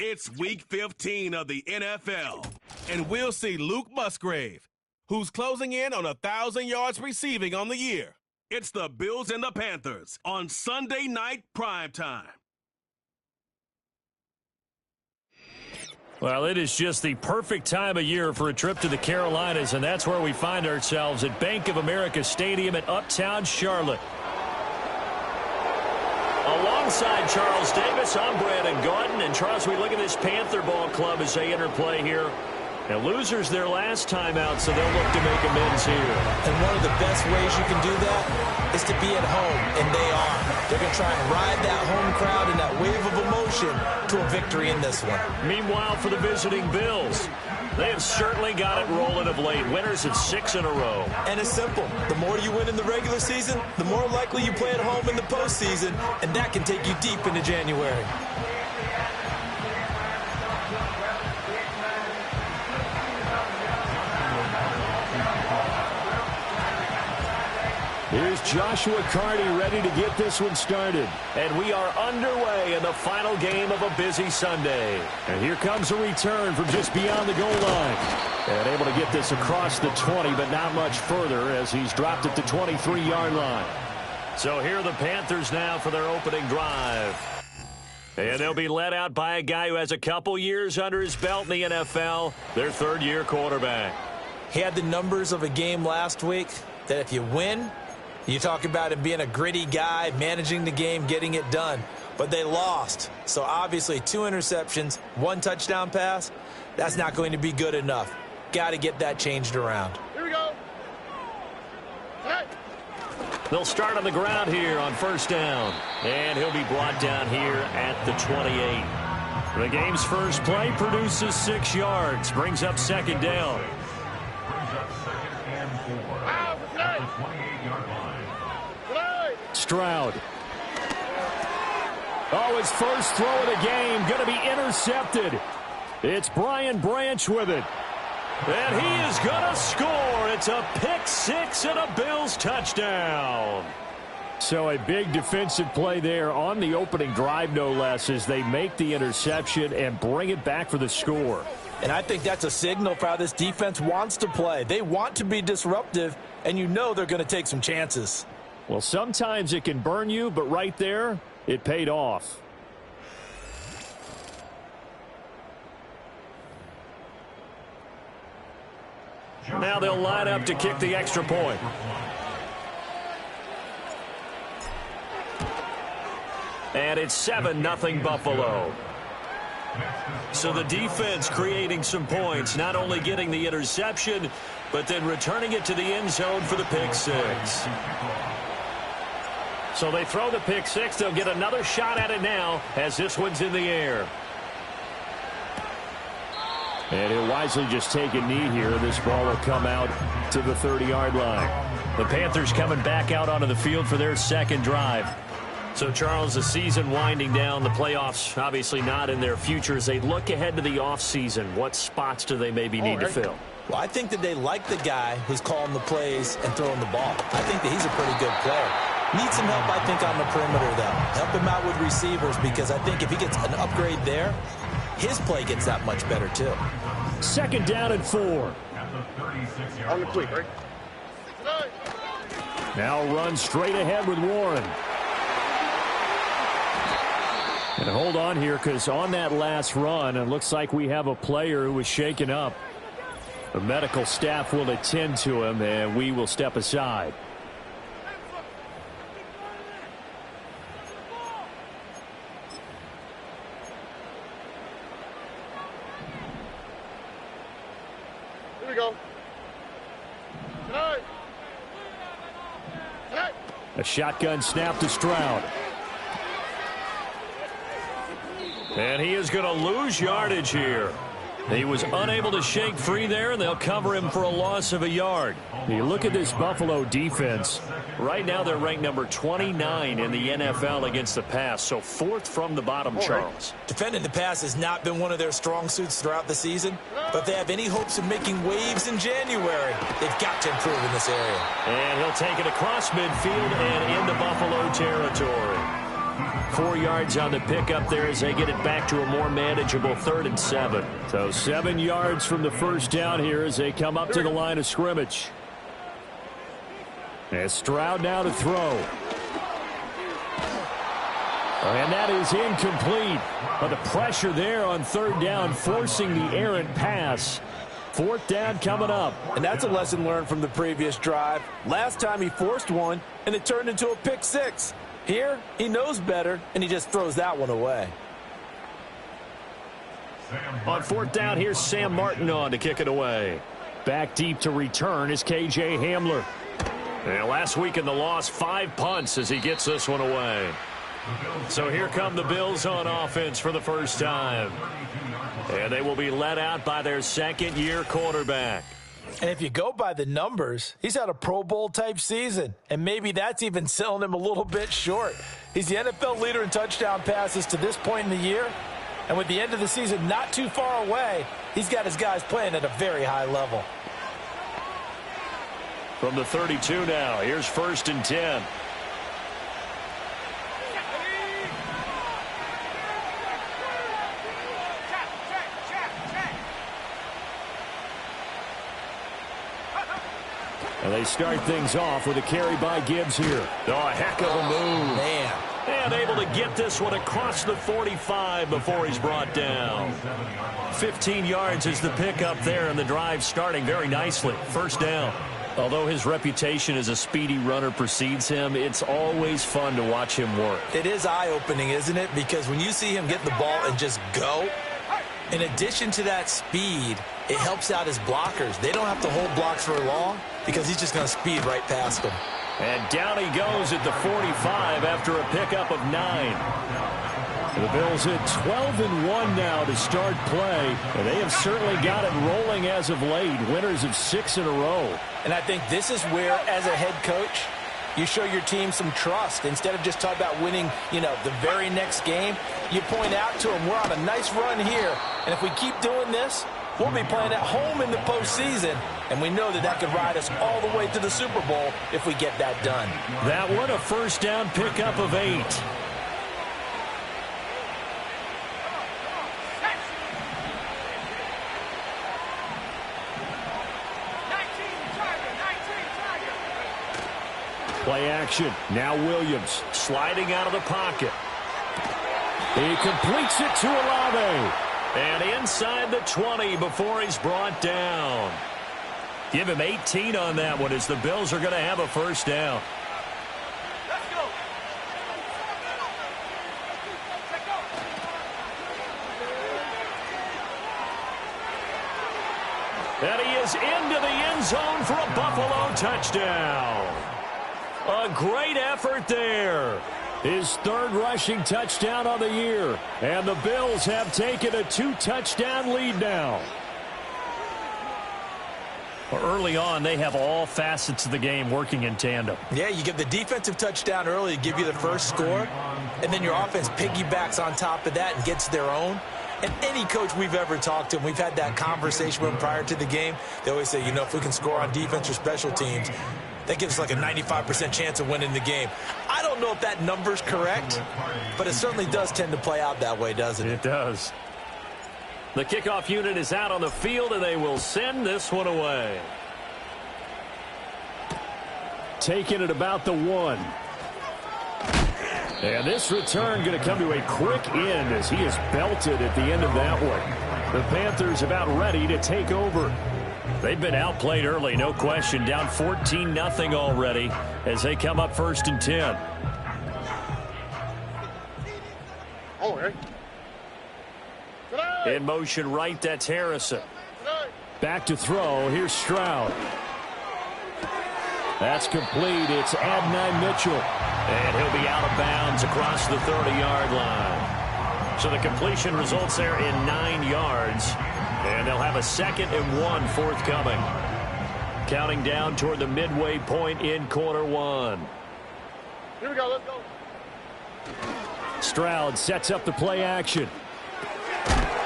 It's Week 15 of the NFL, and we'll see Luke Musgrave, who's closing in on 1,000 yards receiving on the year. It's the Bills and the Panthers on Sunday night primetime. Well, it is just the perfect time of year for a trip to the Carolinas, and that's where we find ourselves at Bank of America Stadium in Uptown Charlotte. Alongside Charles Davis, I'm Brandon Gaudin. And Charles, we look at this Panther ball club as they enter play here And losers their last time out, so they'll look to make amends here. And one of the best ways you can do that is to be at home, and they are. They're going to try and ride that home crowd and that wave of emotion to a victory in this one. Meanwhile, for the visiting Bills, they have certainly got it rolling of late. Winners of 6 in a row. And it's simple. The more you win in the regular season, the more likely you play at home in the postseason, and that can take you deep into January. Here's Joshua Carney ready to get this one started. And we are underway in the final game of a busy Sunday. And here comes a return from just beyond the goal line. And able to get this across the 20, but not much further as he's dropped it to 23-yard line. So here are the Panthers now for their opening drive. And they'll be led out by a guy who has a couple years under his belt in the NFL, their third-year quarterback. He had the numbers of a game last week that if you win, you talk about him being a gritty guy, managing the game, getting it done. But they lost. So obviously 2 interceptions, 1 touchdown pass, that's not going to be good enough. Got to get that changed around. Here we go. Hey. They'll start on the ground here on first down. And he'll be brought down here at the 28. The game's first play produces 6 yards, brings up second down. Stroud. Oh, his first throw of the game going to be intercepted. It's Brian Branch with it. And he is going to score. It's a pick 6 and a Bills touchdown. So a big defensive play there on the opening drive, no less, as they make the interception and bring it back for the score. And I think that's a signal for how this defense wants to play. They want to be disruptive, and you know they're going to take some chances. Well, sometimes it can burn you, but right there, it paid off. Now they'll line up to kick the extra point. And it's 7-0 Buffalo. So the defense creating some points, not only getting the interception, but then returning it to the end zone for the pick 6. So they throw the pick 6. They'll get another shot at it now as this one's in the air. And he'll wisely just take a knee here. This ball will come out to the 30-yard line. The Panthers coming back out onto the field for their second drive. So, Charles, the season winding down, the playoffs obviously not in their future. As they look ahead to the offseason, what spots do they maybe need to fill? Well, I think that they like the guy who's calling the plays and throwing the ball. I think that he's a pretty good player. Needs some help, I think, on the perimeter, though. Help him out with receivers, because I think if he gets an upgrade there, his play gets that much better, too. Second down and 4. On the quick, right? Now run straight ahead with Warren. And hold on here, because on that last run, it looks like we have a player who was shaken up. The medical staff will attend to him, and we will step aside. Here we go. Tonight. Tonight. A shotgun snap to Stroud. And he is going to lose yardage here. He was unable to shake free there, and they'll cover him for a loss of a yard. You look at this Buffalo defense. Right now they're ranked number 29 in the NFL against the pass, so 4th from the bottom, Charles. Defending the pass has not been one of their strong suits throughout the season, but if they have any hopes of making waves in January, they've got to improve in this area. And he'll take it across midfield and into Buffalo territory. 4 yards on the pickup there as they get it back to a more manageable 3rd and 7. So 7 yards from the first down here as they come up to the line of scrimmage. And Stroud now to throw. And that is incomplete. But the pressure there on 3rd down, forcing the errant pass. 4th down coming up. And that's a lesson learned from the previous drive. Last time he forced one, and it turned into a pick 6. Here, he knows better, and he just throws that one away. On fourth down, here's Sam Martin on to kick it away. Back deep to return is K.J. Hamler. And last week in the loss, 5 punts as he gets this one away. So here come the Bills on offense for the first time. And they will be led out by their second-year quarterback. And if you go by the numbers, he's had a Pro Bowl-type season. And maybe that's even selling him a little bit short. He's the NFL leader in touchdown passes to this point in the year. And with the end of the season not too far away, he's got his guys playing at a very high level. From the 32 now, here's 1st and 10. And they start things off with a carry by Gibbs here. Oh, a heck of a move. Man. And able to get this one across the 45 before he's brought down. 15 yards is the pickup there, and the drive starting very nicely. First down. Although his reputation as a speedy runner precedes him, it's always fun to watch him work. It is eye-opening, isn't it? Because when you see him get the ball and just go, in addition to that speed, it helps out his blockers. They don't have to hold blocks for long because he's just going to speed right past them. And down he goes at the 45 after a pickup of 9. The Bills at 12-1 now to start play, and they have certainly got it rolling as of late, winners of 6 in a row. And I think this is where, as a head coach, you show your team some trust. Instead of just talking about winning, the very next game, you point out to them, we're on a nice run here, and if we keep doing this, we'll be playing at home in the postseason, and we know that could ride us all the way to the Super Bowl if we get that done. That one, a first down pickup of 8. Play action. Now Williams sliding out of the pocket. He completes it to Olave. And inside the 20 before he's brought down. Give him 18 on that one as the Bills are going to have a first down. Let's go. And he is into the end zone for a Buffalo touchdown. A great effort there. His 3rd rushing touchdown on the year. And the Bills have taken a 2-touchdown lead now. Well, early on, they have all facets of the game working in tandem. Yeah, you get the defensive touchdown early to give you the first score, and then your offense piggybacks on top of that and gets their own. And any coach we've ever talked to, and we've had that conversation with them prior to the game, they always say, if we can score on defense or special teams, that gives us like a 95% chance of winning the game. I don't know if that number's correct, but it certainly does tend to play out that way, doesn't it? It does. The kickoff unit is out on the field, and they will send this one away. Taking it about the 1. And this return going to come to a quick end as he is belted at the end of that one. The Panthers about ready to take over. They've been outplayed early, no question. Down 14-0 already as they come up 1st and 10. Oh, hey. In motion right, that's Harrison. Back to throw, here's Stroud. That's complete, it's Adonai Mitchell. And he'll be out of bounds across the 30-yard line. So the completion results there in 9 yards. And they'll have a 2nd and 1 forthcoming. Counting down toward the midway point in quarter 1. Here we go, let's go. Stroud sets up the play action.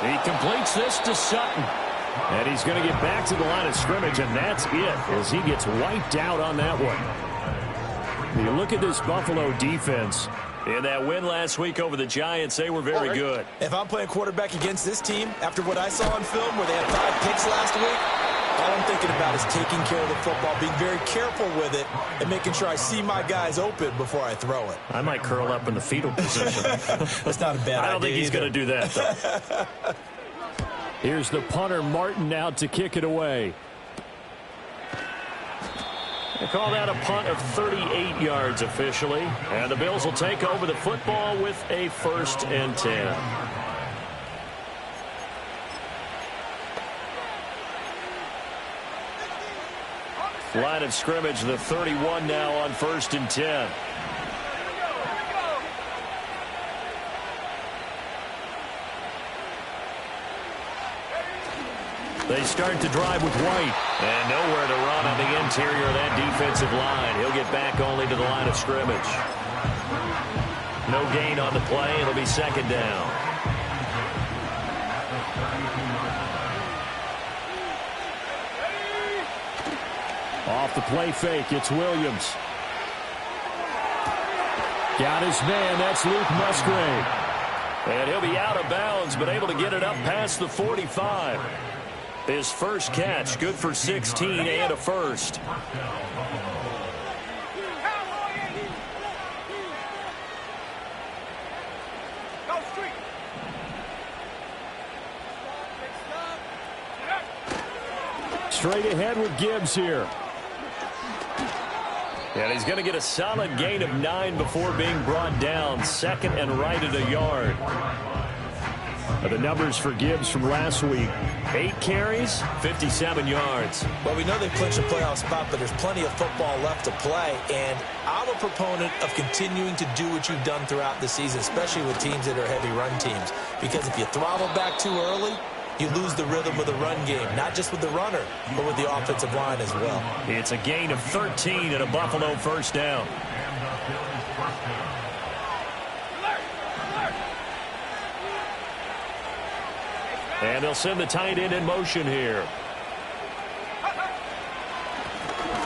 He completes this to Sutton. And he's going to get back to the line of scrimmage, and that's it as he gets wiped out on that one. You look at this Buffalo defense. In that win last week over the Giants, they were very good. If I'm playing quarterback against this team, after what I saw on film where they had 5 picks last week, all I'm thinking about is taking care of the football, being very careful with it, and making sure I see my guys open before I throw it. I might curl up in the fetal position. That's not a bad idea. I don't think he's going to do that, though. Here's the punter, Martin, out to kick it away. They call that a punt of 38 yards officially. And the Bills will take over the football with a 1st and 10. Line of scrimmage, the 31 now on 1st and 10. They start to drive with White. And nowhere to run on the interior of that defensive line. He'll get back only to the line of scrimmage. No gain on the play. It'll be 2nd down. Off the play fake, it's Williams. Got his man, that's Luke Musgrave. And he'll be out of bounds, but able to get it up past the 45. His first catch, good for 16 and a first. Straight ahead with Gibbs here. And he's going to get a solid gain of 9 before being brought down. 2nd and right at a yard. The numbers for Gibbs from last week. 8 carries, 57 yards. Well, we know they clinched a playoff spot, but there's plenty of football left to play. And I'm a proponent of continuing to do what you've done throughout the season, especially with teams that are heavy run teams. Because if you throttle back too early, you lose the rhythm of the run game, not just with the runner, but with the offensive line as well. It's a gain of 13 and a Buffalo first down. And they'll send the tight end in motion here.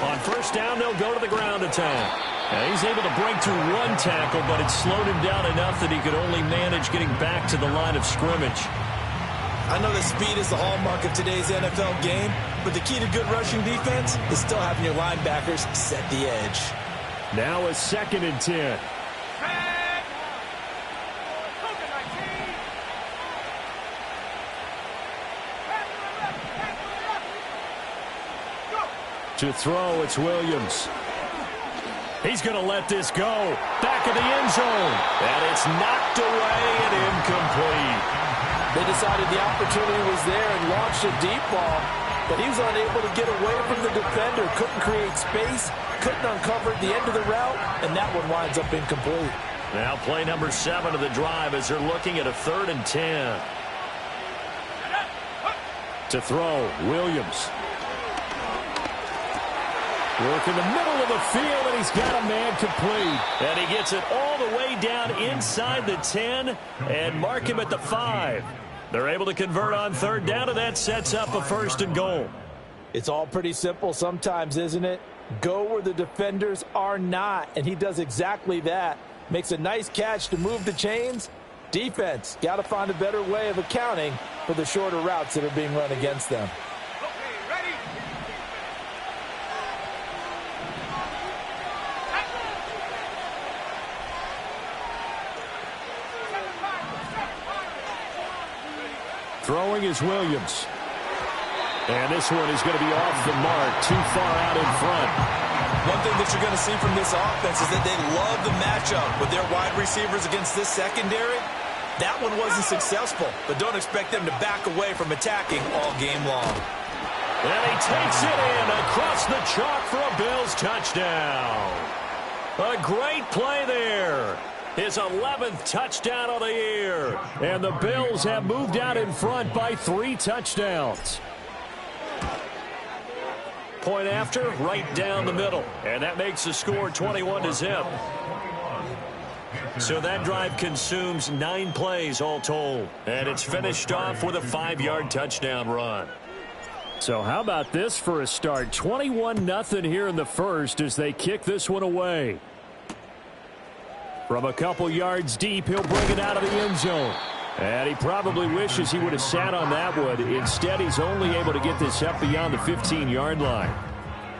On first down, they'll go to the ground attack. And he's able to break through 1 tackle, but it slowed him down enough that he could only manage getting back to the line of scrimmage. I know that speed is the hallmark of today's NFL game, but the key to good rushing defense is still having your linebackers set the edge. Now a 2nd and 10. To throw, it's Williams. He's going to let this go. Back of the end zone. And it's knocked away and incomplete. They decided the opportunity was there and launched a deep ball, but he was unable to get away from the defender. Couldn't create space, couldn't uncover the end of the route, and that one winds up incomplete. Now play number 7 of the drive as they're looking at a 3rd and 10. To throw, Williams. Work in the middle of the field, and he's got a man complete. And he gets it all the way down inside the 10 and mark him at the 5. They're able to convert on 3rd down, and that sets up a 1st and goal. It's all pretty simple sometimes, isn't it? Go where the defenders are not, and he does exactly that. Makes a nice catch to move the chains. Defense, got to find a better way of accounting for the shorter routes that are being run against them. Throwing is Williams. And this one is going to be off the mark, too far out in front. One thing that you're going to see from this offense is that they love the matchup with their wide receivers against this secondary. That one wasn't successful, but don't expect them to back away from attacking all game long. And he takes it in across the chalk for a Bills touchdown. A great play there. His 11th touchdown of the year. And the Bills have moved out in front by 3 touchdowns. Point after, right down the middle. And that makes the score 21-0. So that drive consumes 9 plays all told. And it's finished off with a 5-yard touchdown run. So how about this for a start? 21-0 here in the first as they kick this one away. From a couple yards deep, he'll bring it out of the end zone. And he probably wishes he would have sat on that one. Instead, he's only able to get this up beyond the 15-yard line.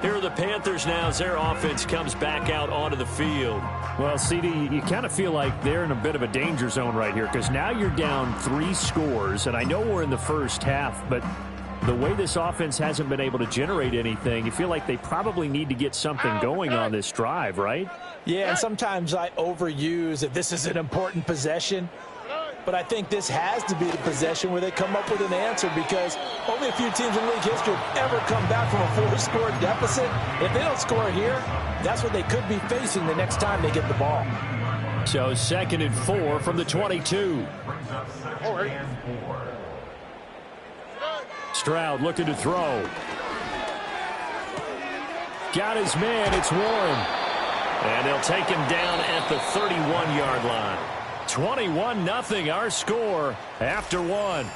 Here are the Panthers now as their offense comes back out onto the field. Well, CD, you kind of feel like they're in a bit of a danger zone right here because now you're down 3 scores, and I know we're in the first half, but the way this offense hasn't been able to generate anything, you feel like they probably need to get something going on this drive, right? Yeah, and sometimes I overuse if this is an important possession. But I think this has to be the possession where they come up with an answer, because only a few teams in league history have ever come back from a 4-score deficit. If they don't score here, that's what they could be facing the next time they get the ball. So 2nd and 4 from the 22. Stroud looking to throw. Got his man. It's Warren. And they'll take him down at the 31-yard line. 21-0 our score after one.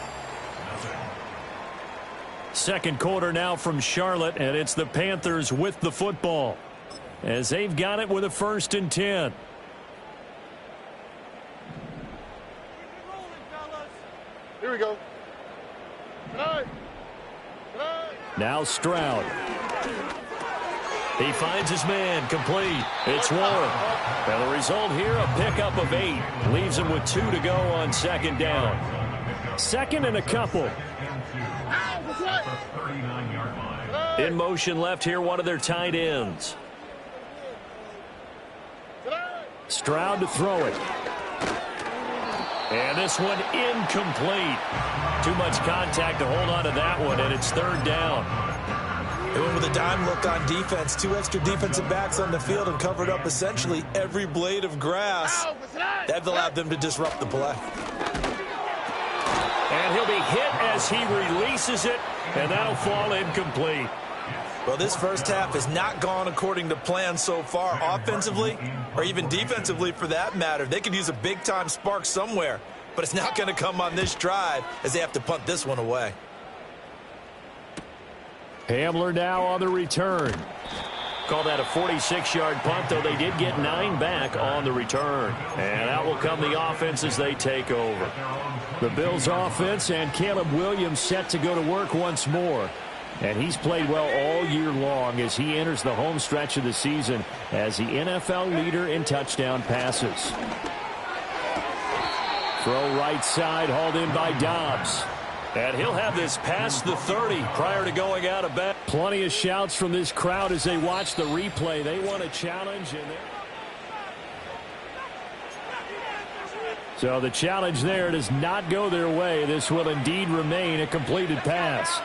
Second quarter now from Charlotte, and it's the Panthers with the football as they've got it with a 1st and 10. Here we go. Now Stroud. He finds his man, complete. It's Warren. And the result here, a pickup of 8. Leaves him with 2 to go on 2nd down. 2nd and a couple. In motion left here, one of their tight ends. Stroud to throw it. And this one incomplete. Too much contact to hold on to that one, and it's 3rd down. They went with a dime look on defense. 2 extra defensive backs on the field and covered up essentially every blade of grass. That allowed them to disrupt the play. And he'll be hit as he releases it, and that'll fall incomplete. Well, this first half has not gone according to plan so far, offensively or even defensively for that matter. They could use a big-time spark somewhere, but it's not going to come on this drive as they have to punt this one away. Hamler now on the return. Call that a 46-yard punt, though they did get 9 back on the return. And that will come the offense as they take over. The Bills offense and Caleb Williams set to go to work once more. And he's played well all year long as he enters the home stretch of the season as the NFL leader in touchdown passes. Throw right side, hauled in by Dobbs. And he'll have this past the 30 prior to going out of bounds. Plenty of shouts from this crowd as they watch the replay. They want a challenge. So the challenge there does not go their way. This will indeed remain a completed pass.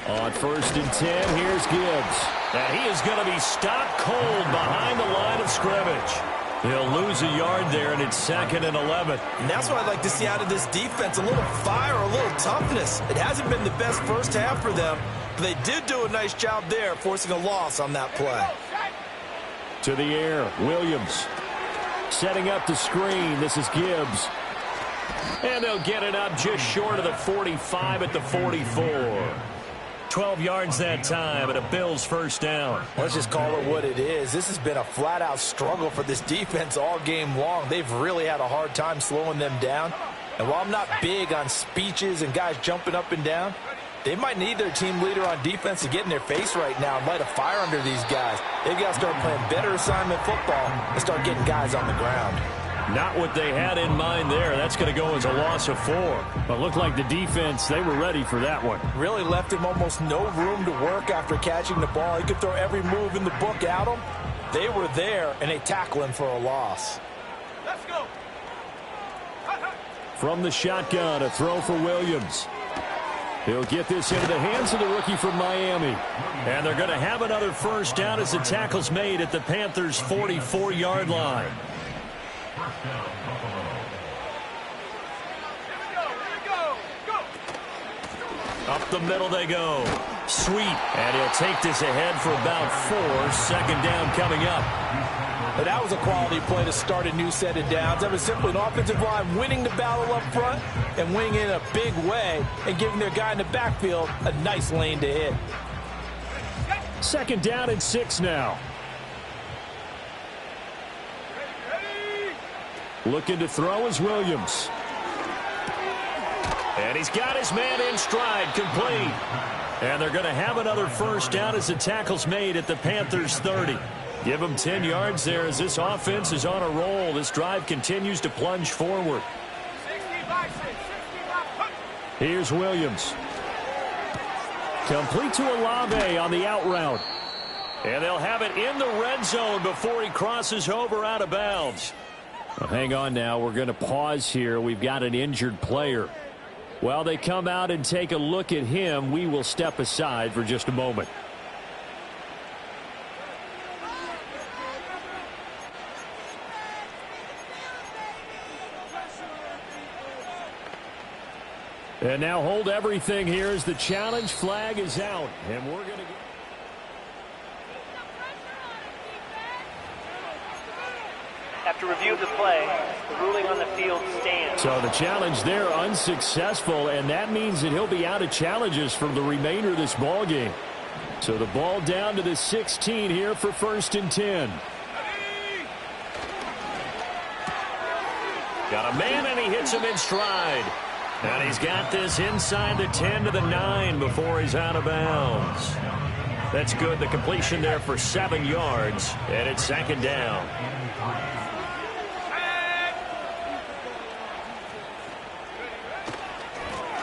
On 1st and 10, here's Gibbs. And he is going to be stopped cold behind the line of scrimmage. He'll lose a yard there, and it's 2nd and 11. And that's what I'd like to see out of this defense, a little fire, a little toughness. It hasn't been the best first half for them, but they did do a nice job there, forcing a loss on that play. To the air, Williams. Setting up the screen, this is Gibbs. And they'll get it up just short of the 45 at the 44. 12 yards that time, and a Bills 1st down. Let's just call it what it is. This has been a flat-out struggle for this defense all game long. They've really had a hard time slowing them down. And while I'm not big on speeches and guys jumping up and down, they might need their team leader on defense to get in their face right now and light a fire under these guys. They've got to start playing better assignment football and start getting guys on the ground. Not what they had in mind there. That's going to go as a loss of 4. But looked like the defense, they were ready for that one. Really left him almost no room to work after catching the ball. He could throw every move in the book at him. They were there, and they tackle him for a loss. Let's go. From the shotgun, a throw for Williams. He'll get this into the hands of the rookie from Miami. And they're going to have another 1st down as the tackle's made at the Panthers' 44-yard line. Up the middle they go. Sweep. And he'll take this ahead for about 4. 2nd down coming up. But that was a quality play to start a new set of downs. That was simply an offensive line winning the battle up front and winning in a big way and giving their guy in the backfield a nice lane to hit. 2nd down and 6 now. Looking to throw is Williams. And he's got his man in stride, complete. And they're going to have another 1st down as the tackle's made at the Panthers' 30. Give them 10 yards there as this offense is on a roll. This drive continues to plunge forward. Here's Williams. Complete to Olave on the out route. And they'll have it in the red zone before he crosses over out of bounds. Well, hang on now. We're going to pause here. We've got an injured player. While they come out and take a look at him, we will step aside for just a moment. And now hold everything here as the challenge flag is out. And we're going to get... After review of the play, the ruling on the field stands. So the challenge there unsuccessful, and that means that he'll be out of challenges for the remainder of this ball game. So the ball down to the 16 here for 1st and 10. Got a man, and he hits him in stride. And he's got this inside the 10 to the 9 before he's out of bounds. That's good. The completion there for 7 yards, and it's 2nd down.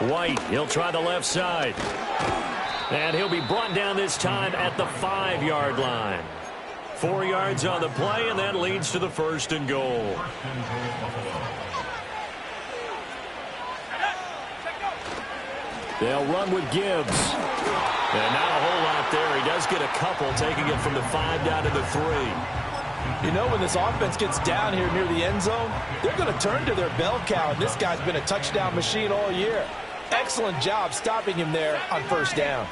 White, he'll try the left side. And he'll be brought down this time at the 5-yard line. 4 yards on the play, and that leads to the 1st and goal. They'll run with Gibbs. And not a whole lot there. He does get a couple, taking it from the 5 down to the 3. You know, when this offense gets down here near the end zone, they're going to turn to their bell cow, and this guy's been a touchdown machine all year. Excellent job stopping him there on 1st down.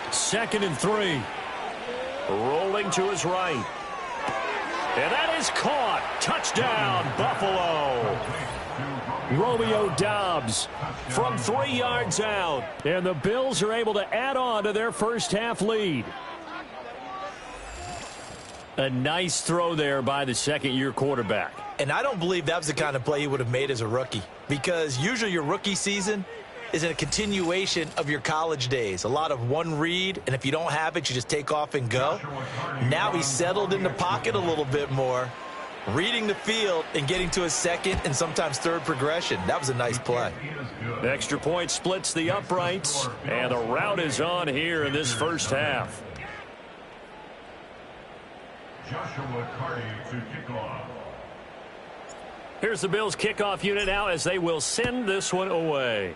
2nd and 3. Rolling to his right. And that is caught. Touchdown, Buffalo. Romeo Doubs from 3 yards out. And the Bills are able to add on to their first half lead. A nice throw there by the second-year quarterback. And I don't believe that was the kind of play he would have made as a rookie, because usually your rookie season is a continuation of your college days. A lot of one read, and if you don't have it, you just take off and go. Now he's settled in the pocket a little bit more, reading the field and getting to his 2nd and sometimes 3rd progression. That was a nice play. Extra point splits the uprights, and the route is on here in this first half. Joshua Carty to kick off. Here's the Bills' kickoff unit now as they will send this one away.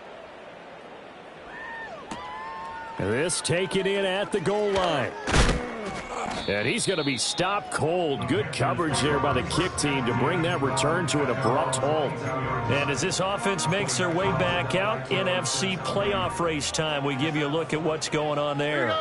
This taken in at the goal line. And he's going to be stopped cold. Good coverage there by the kick team to bring that return to an abrupt halt. And as this offense makes their way back out, NFC playoff race time, we give you a look at what's going on there.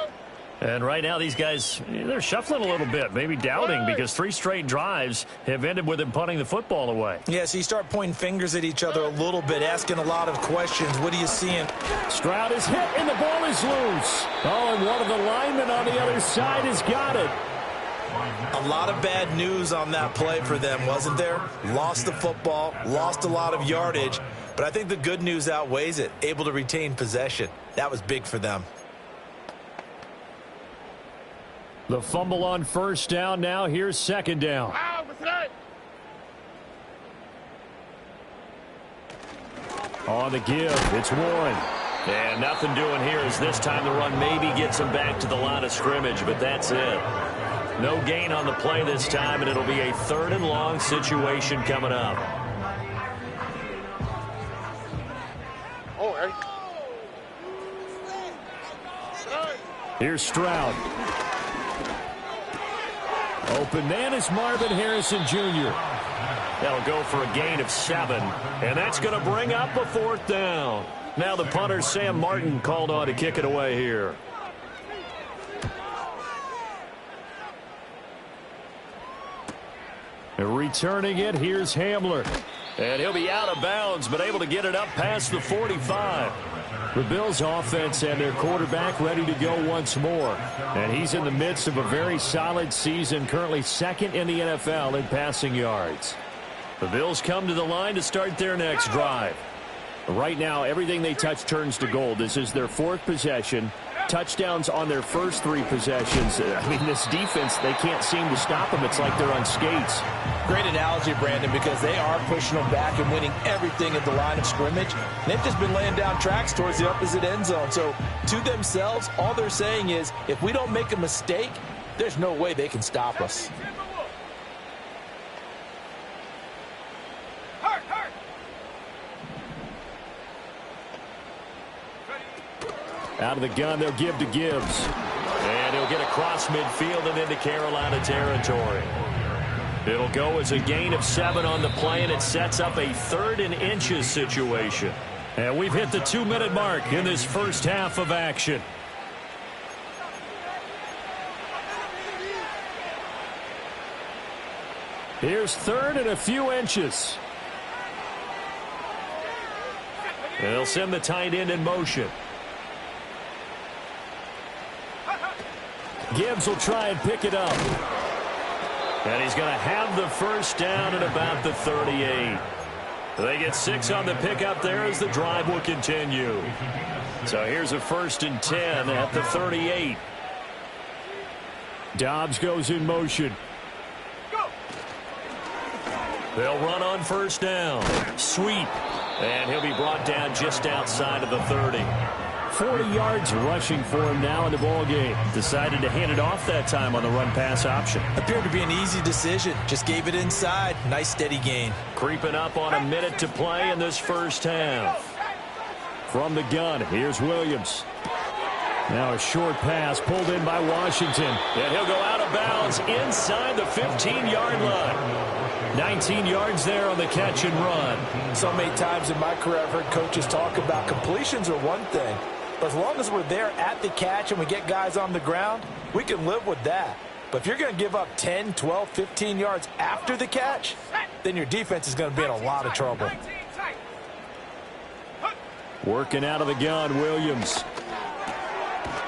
And right now, these guys, they're shuffling a little bit, maybe doubting, because 3 straight drives have ended with them punting the football away. Yeah, so you start pointing fingers at each other a little bit, asking a lot of questions. What are you seeing? Stroud is hit, and the ball is loose. Oh, and one of the linemen on the other side has got it. A lot of bad news on that play for them, wasn't there? Lost the football, lost a lot of yardage, but I think the good news outweighs it. Able to retain possession. That was big for them. The fumble on 1st down. Now here's 2nd down. On the give, it's Warren. And nothing doing here as this time the run maybe gets him back to the line of scrimmage, but that's it. No gain on the play this time, and it'll be a 3rd and long situation coming up. Here's Stroud. Open man is Marvin Harrison Jr. That'll go for a gain of 7, and that's going to bring up a 4th down. Now the punter, Sam Martin, called on to kick it away here. And returning it, here's Hamler. And he'll be out of bounds, but able to get it up past the 45. The Bills offense and their quarterback ready to go once more. And he's in the midst of a very solid season, currently 2nd in the NFL in passing yards. The Bills come to the line to start their next drive. Right now, everything they touch turns to gold. This is their 4th possession. Touchdowns on their first 3 possessions. I mean, this defense, they can't seem to stop them. It's like they're on skates. Great analogy, Brandon, because they are pushing them back and winning everything at the line of scrimmage. They've just been laying down tracks towards the opposite end zone. So to themselves, all they're saying is, if we don't make a mistake, there's no way they can stop us. Out of the gun, they'll give to Gibbs. And he'll get across midfield and into Carolina territory. It'll go as a gain of 7 on the play, and it sets up a 3rd and inches situation. And we've hit the 2-minute mark in this first half of action. Here's 3rd and a few inches. And they'll send the tight end in motion. Gibbs will try and pick it up. And he's going to have the first down at about the 38. They get 6 on the pickup there as the drive will continue. So here's a 1st and 10 at the 38. Dobbs goes in motion. They'll run on 1st down. Sweep. And he'll be brought down just outside of the 30. 40 yards rushing for him now in the ball game. Decided to hand it off that time on the run-pass option. Appeared to be an easy decision. Just gave it inside. Nice steady gain. Creeping up on a minute to play in this first half. From the gun, here's Williams. Now a short pass pulled in by Washington. And he'll go out of bounds inside the 15-yard line. 19 yards there on the catch and run. So many times in my career I've heard coaches talk about completions are one thing. But as long as we're there at the catch and we get guys on the ground, we can live with that. But if you're going to give up 10, 12, 15 yards after the catch, then your defense is going to be in a lot of trouble. Working out of the gun, Williams.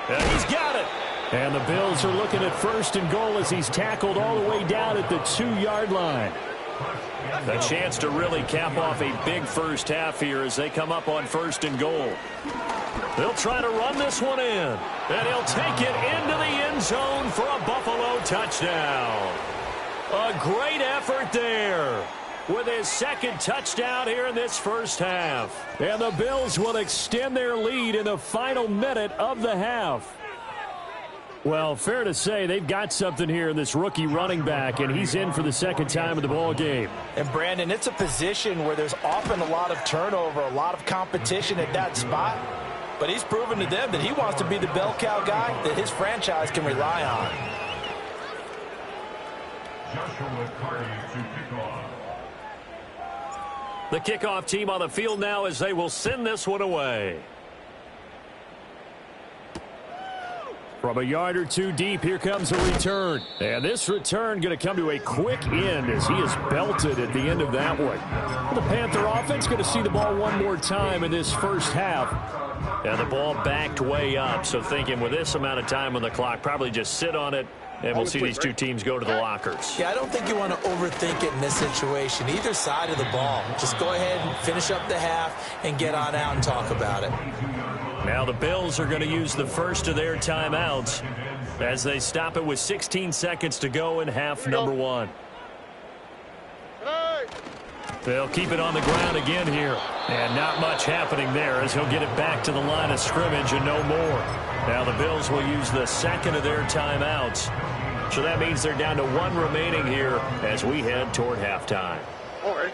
And he's got it. And the Bills are looking at 1st and goal as he's tackled all the way down at the 2-yard line. A chance to really cap off a big first half here as they come up on 1st and goal. They'll try to run this one in. And he'll take it into the end zone for a Buffalo touchdown. A great effort there with his 2nd touchdown here in this first half. And the Bills will extend their lead in the final minute of the half. Well, fair to say they've got something here in this rookie running back, and he's in for the 2nd time of the ball game. And, Brandon, it's a position where there's often a lot of turnover, a lot of competition at that spot. But he's proven to them that he wants to be the bell cow guy that his franchise can rely on. Joshua Carty to kick off. The kickoff team on the field now as they will send this one away. From a yard or 2 deep, here comes a return. And this return going to come to a quick end as he is belted at the end of that one. The Panther offense going to see the ball one more time in this first half. And the ball backed way up. So thinking with this amount of time on the clock, probably just sit on it, and we'll see these two teams go to the lockers. Yeah, I don't think you want to overthink it in this situation. Either side of the ball. Just go ahead and finish up the half and get on out and talk about it. Now the Bills are going to use the first of their timeouts as they stop it with 16 seconds to go in half number 1. They'll keep it on the ground again here. And not much happening there as he'll get it back to the line of scrimmage and no more. Now the Bills will use the 2nd of their timeouts. So that means they're down to 1 remaining here as we head toward halftime. All right.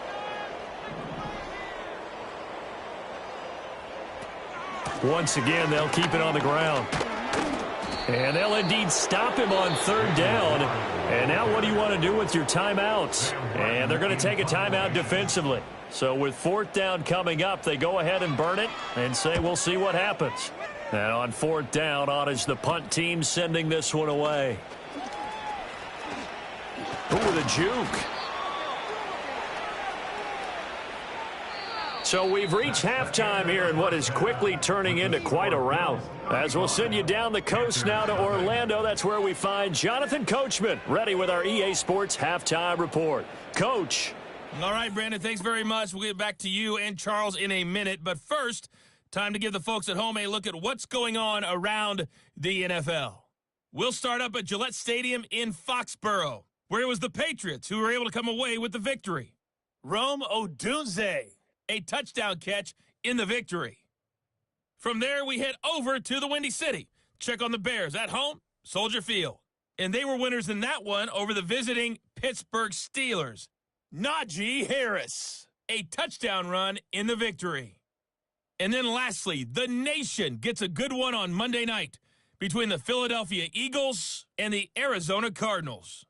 Once again, they'll keep it on the ground. And they'll indeed stop him on 3rd down. And now what do you want to do with your timeouts? And they're going to take a timeout defensively. So with 4th down coming up, they go ahead and burn it and say we'll see what happens. And on 4th down, on is the punt team sending this one away. Ooh, with a juke. So we've reached halftime here in what is quickly turning into quite a rout. As we'll send you down the coast now to Orlando, that's where we find Jonathan Coachman, ready with our EA Sports Halftime Report. Coach. All right, Brandon, thanks very much. We'll get back to you and Charles in a minute. But first, time to give the folks at home a look at what's going on around the NFL. We'll start up at Gillette Stadium in Foxborough, where it was the Patriots who were able to come away with the victory. Rome Odunze, a touchdown catch in the victory. From there, we head over to the Windy City. Check on the Bears at home, Soldier Field. And they were winners in that one over the visiting Pittsburgh Steelers. Najee Harris, a touchdown run in the victory. And then lastly, the nation gets a good one on Monday night between the Philadelphia Eagles and the Arizona Cardinals.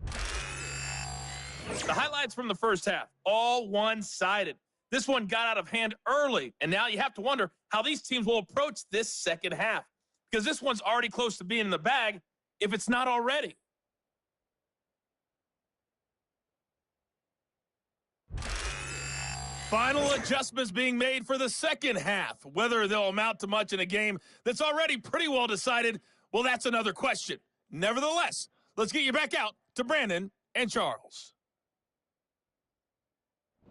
The highlights from the first half, all one-sided. This one got out of hand early, and now you have to wonder how these teams will approach this second half, because this one's already close to being in the bag if it's not already. Final adjustments being made for the second half. Whether they'll amount to much in a game that's already pretty well decided, well, that's another question. Nevertheless, let's get you back out to Brandon and Charles.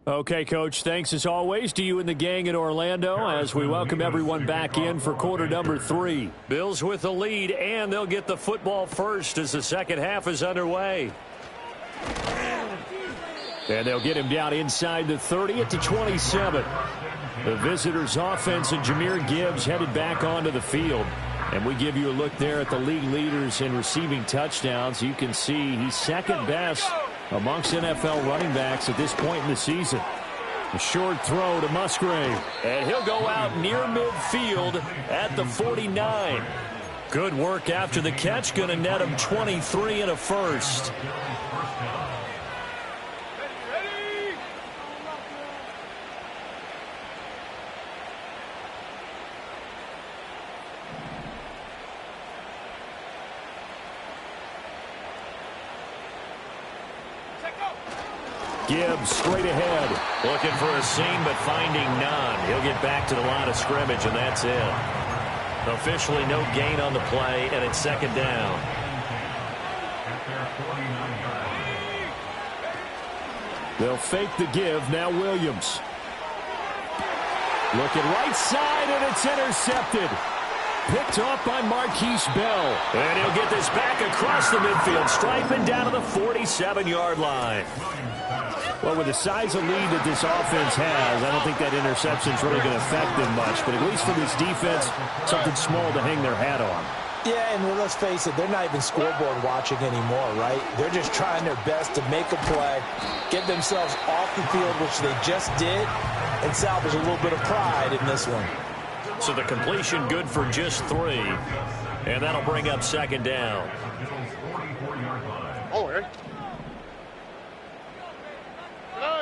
Okay, Coach, thanks as always to you and the gang in Orlando as we welcome everyone back in for quarter number 3. Bills with the lead, and they'll get the football first as the second half is underway. And they'll get him down inside the 30 at the 27. The visitors' offense and Jahmyr Gibbs headed back onto the field. And we give you a look there at the league leaders in receiving touchdowns. You can see he's second best amongst NFL running backs at this point in the season. A short throw to Musgrave. And he'll go out near midfield at the 49. Good work after the catch. Going to net him 23 and a first. Gibbs straight ahead. Looking for a seam, but finding none. He'll get back to the line of scrimmage, and that's it. Officially no gain on the play, and it's second down. They'll fake the give. Now Williams. Looking right side, and it's intercepted. Picked off by Marquise Bell. And he'll get this back across the midfield, striping down to the 47-yard line. Well, with the size of lead that this offense has, I don't think that interception's really going to affect them much. But at least for this defense, something small to hang their hat on. Yeah, and let's face it, they're not even scoreboard watching anymore, right? They're just trying their best to make a play, get themselves off the field, which they just did, and salvage a little bit of pride in this one. So the completion good for just 3, and that'll bring up second down.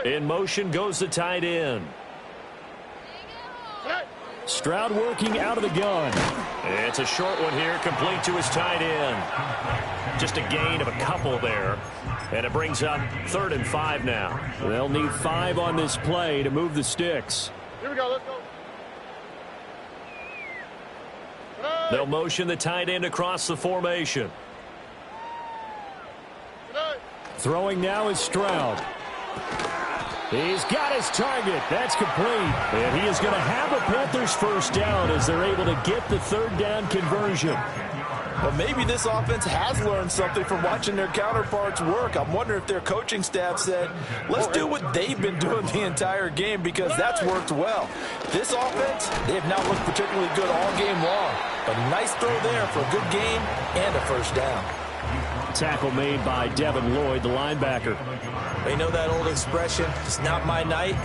In motion goes the tight end. Stroud working out of the gun. It's a short one here, complete to his tight end. Just a gain of a couple there. And it brings up 3rd and 5 now. They'll need 5 on this play to move the sticks. Here we go, let's go. They'll motion the tight end across the formation. Throwing now is Stroud. He's got his target. That's complete. And he is going to have a Panthers first down as they're able to get the 3rd down conversion. Well, maybe this offense has learned something from watching their counterparts work. I'm wondering if their coaching staff said, let's do what they've been doing the entire game, because that's worked well. This offense, they have not looked particularly good all game long. But a nice throw there for a good game and a first down. Tackle made by Devin Lloyd, the linebacker. You know that old expression, it's not my night?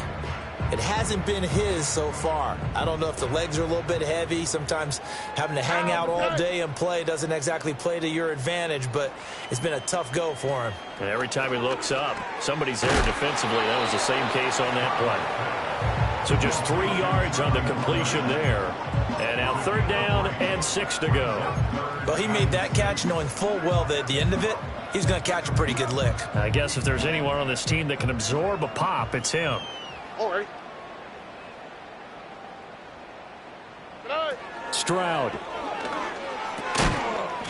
It hasn't been his so far. I don't know if the legs are a little bit heavy. Sometimes having to hang out all day and play doesn't exactly play to your advantage, but it's been a tough go for him. And every time he looks up, somebody's there defensively. That was the same case on that play. So just 3 yards on the completion there. And now 3rd down and 6 to go. Well, he made that catch knowing full well that at the end of it, he's going to catch a pretty good lick. I guess if there's anyone on this team that can absorb a pop, it's him. All right. Stroud.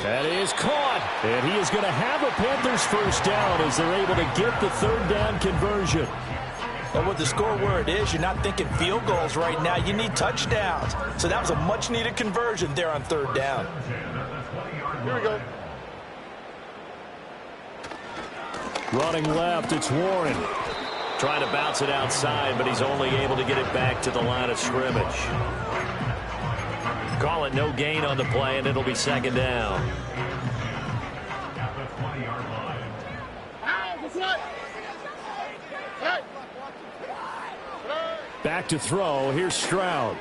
That is caught. And he is going to have a Panthers first down as they're able to get the 3rd down conversion. And with the score where it is, you're not thinking field goals right now. You need touchdowns. So that was a much-needed conversion there on 3rd down. Here we go. Running left, it's Warren. Trying to bounce it outside, but he's only able to get it back to the line of scrimmage. Call it no gain on the play, and it'll be second down. back to throw. Here's Stroud.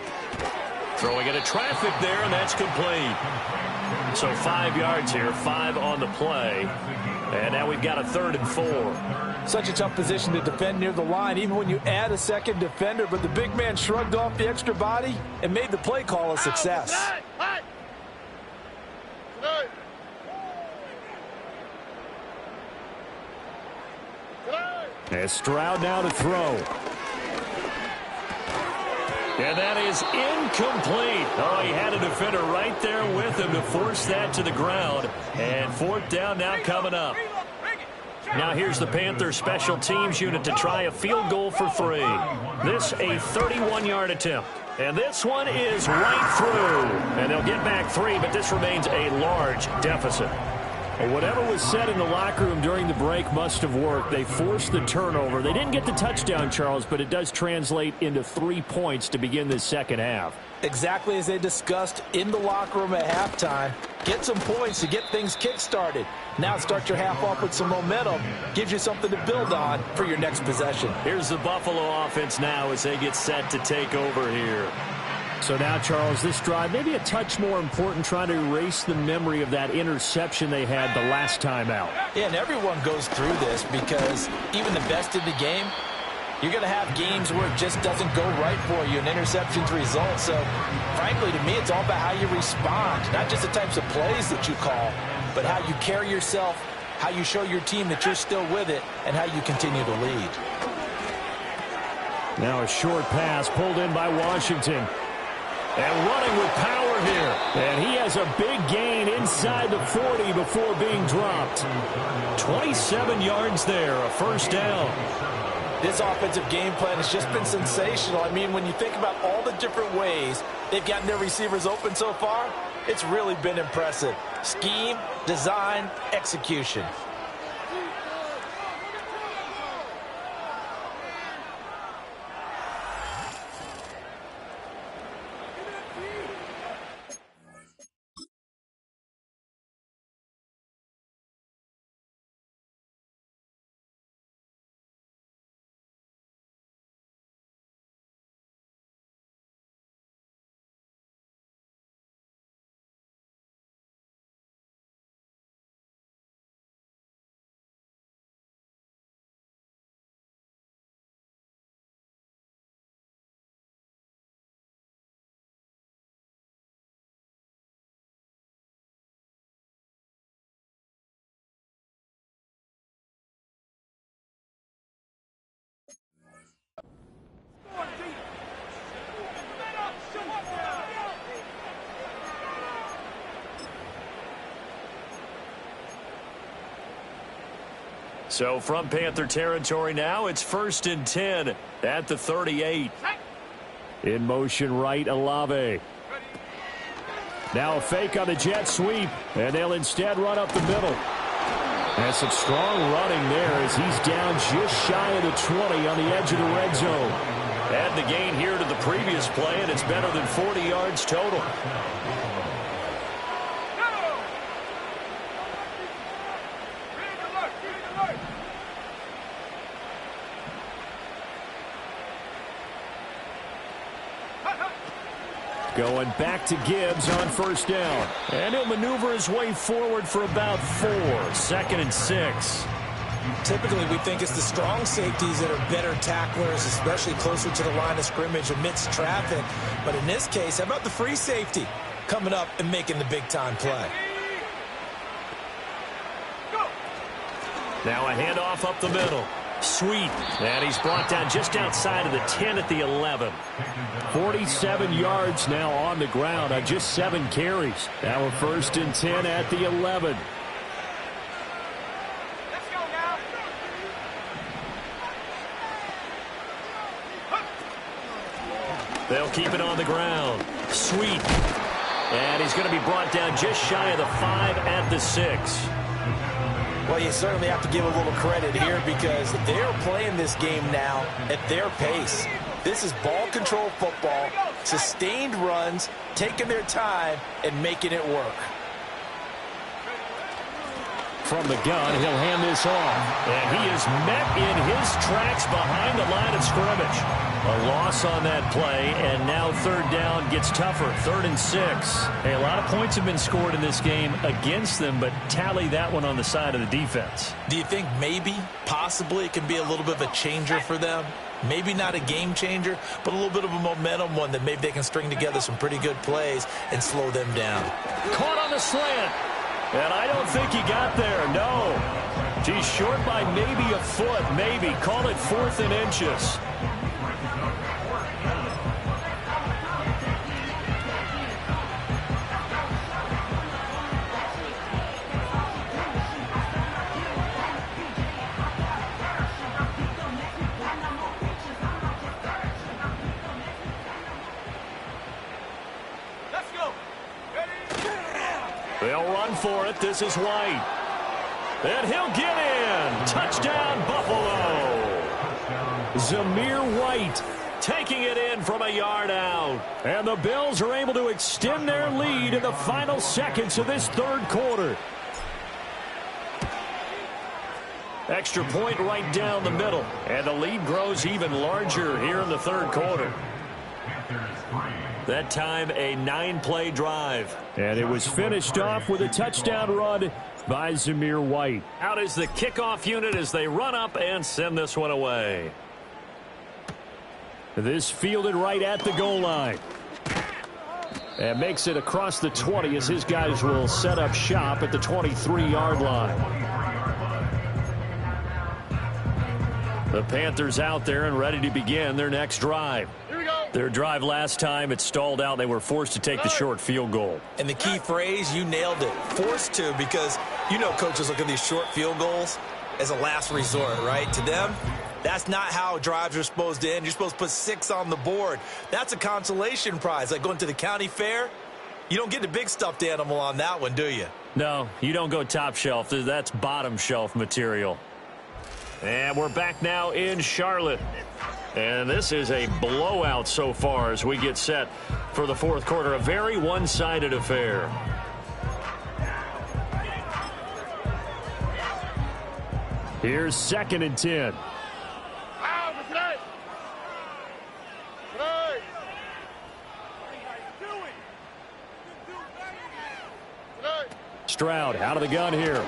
Throwing into traffic there, and that's complete. So 5 yards here, 5 on the play. And now we've got a 3rd and 4. Such a tough position to defend near the line, even when you add a second defender. But the big man shrugged off the extra body and made the play call a success. And Stroud now to throw. And that is incomplete. Oh, he had a defender right there with him to force that to the ground. And 4th down now coming up. Now here's the Panthers special teams unit to try a field goal for 3. This a 31-yard attempt. And this one is right through. And they'll get back 3, but this remains a large deficit. Well, whatever was said in the locker room during the break must have worked. They forced the turnover. They didn't get the touchdown, Charles, but it does translate into 3 points to begin the second half. Exactly as they discussed in the locker room at halftime. Get some points to get things kick-started. Now start your half off with some momentum. Gives you something to build on for your next possession. Here's the Buffalo offense now as they get set to take over here. So now, Charles, this drive maybe a touch more important, trying to erase the memory of that interception they had the last time out. Yeah, and everyone goes through this because even the best in the game, you're going to have games where it just doesn't go right for you and interceptions result. So, frankly, to me, it's all about how you respond, not just the types of plays that you call, but how you carry yourself, how you show your team that you're still with it, and how you continue to lead. Now a short pass pulled in by Washington. And running with power here. And he has a big gain inside the 40 before being dropped. 27 yards there, a 1st down. This offensive game plan has just been sensational. I mean, when you think about all the different ways they've gotten their receivers open so far, it's really been impressive. Scheme, design, execution. So from Panther territory now, it's 1st and 10 at the 38. In motion right, Olave. Now a fake on the jet sweep, and they'll instead run up the middle. And some strong running there as he's down just shy of the 20 on the edge of the red zone. Add the gain here to the previous play, and it's better than 40 yards total. Going back to Gibbs on 1st down. And he'll maneuver his way forward for about 4. 2nd and 6. Typically, we think it's the strong safeties that are better tacklers, especially closer to the line of scrimmage amidst traffic. But in this case, how about the free safety coming up and making the big-time play? Now a handoff up the middle. Sweet. And he's brought down just outside of the 10 at the 11. 47 yards now on the ground on just 7 carries. Now a 1st and 10 at the 11. Let's go now. They'll keep it on the ground. Sweet. And he's going to be brought down just shy of the 5 at the 6. Well, you certainly have to give a little credit here because they're playing this game now at their pace. This is ball control football, sustained runs, taking their time and making it work. From the gun, he'll hand this off. And he is met in his tracks behind the line of scrimmage. A loss on that play, and now third down gets tougher. 3rd and 6. Hey, a lot of points have been scored in this game against them, but tally that one on the side of the defense. Do you think maybe, possibly, it can be a little bit of a changer for them? Maybe not a game changer, but a little bit of a momentum one that maybe they can string together some pretty good plays and slow them down. Caught on the slant. And I don't think he got there, no. He's short by maybe a foot, maybe. Call it 4th and inches. They'll run for it. This is White. And he'll get in. Touchdown, Buffalo. Zamir White taking it in from a yard out. And the Bills are able to extend their lead in the final seconds of this 3rd quarter. Extra point right down the middle. And the lead grows even larger here in the 3rd quarter. That time, a 9-play drive. And it was finished off with a touchdown run by Zamir White. Out is the kickoff unit as they run up and send this one away. This fielded right at the goal line. And makes it across the 20 as his guys will set up shop at the 23-yard line. The Panthers out there and ready to begin their next drive. Their drive last time, it stalled out. They were forced to take the short field goal. And the key phrase, you nailed it, forced to, because you know coaches look at these short field goals as a last resort, right? To them, that's not how drives are supposed to end. You're supposed to put 6 on the board. That's a consolation prize. Like going to the county fair, you don't get the big stuffed animal on that one, do you? No, you don't go top shelf. That's bottom shelf material. And we're back now in Charlotte. And this is a blowout so far as we get set for the 4th quarter. A very one-sided affair. Here's 2nd and 10. Stroud out of the gun here.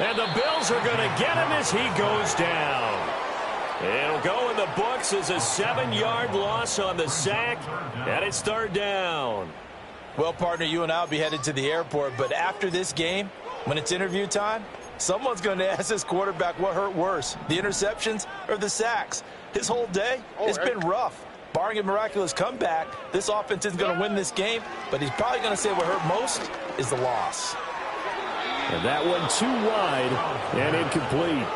And the Bills are going to get him as he goes down. It'll go in the books as a 7-yard loss on the sack, and it's 3rd down. Well, partner, you and I will be headed to the airport, but after this game, when it's interview time, someone's going to ask this quarterback what hurt worse, the interceptions or the sacks. His whole day, it's been rough. Barring a miraculous comeback, this offense isn't going to win this game, but he's probably going to say what hurt most is the loss. And that one too wide and incomplete.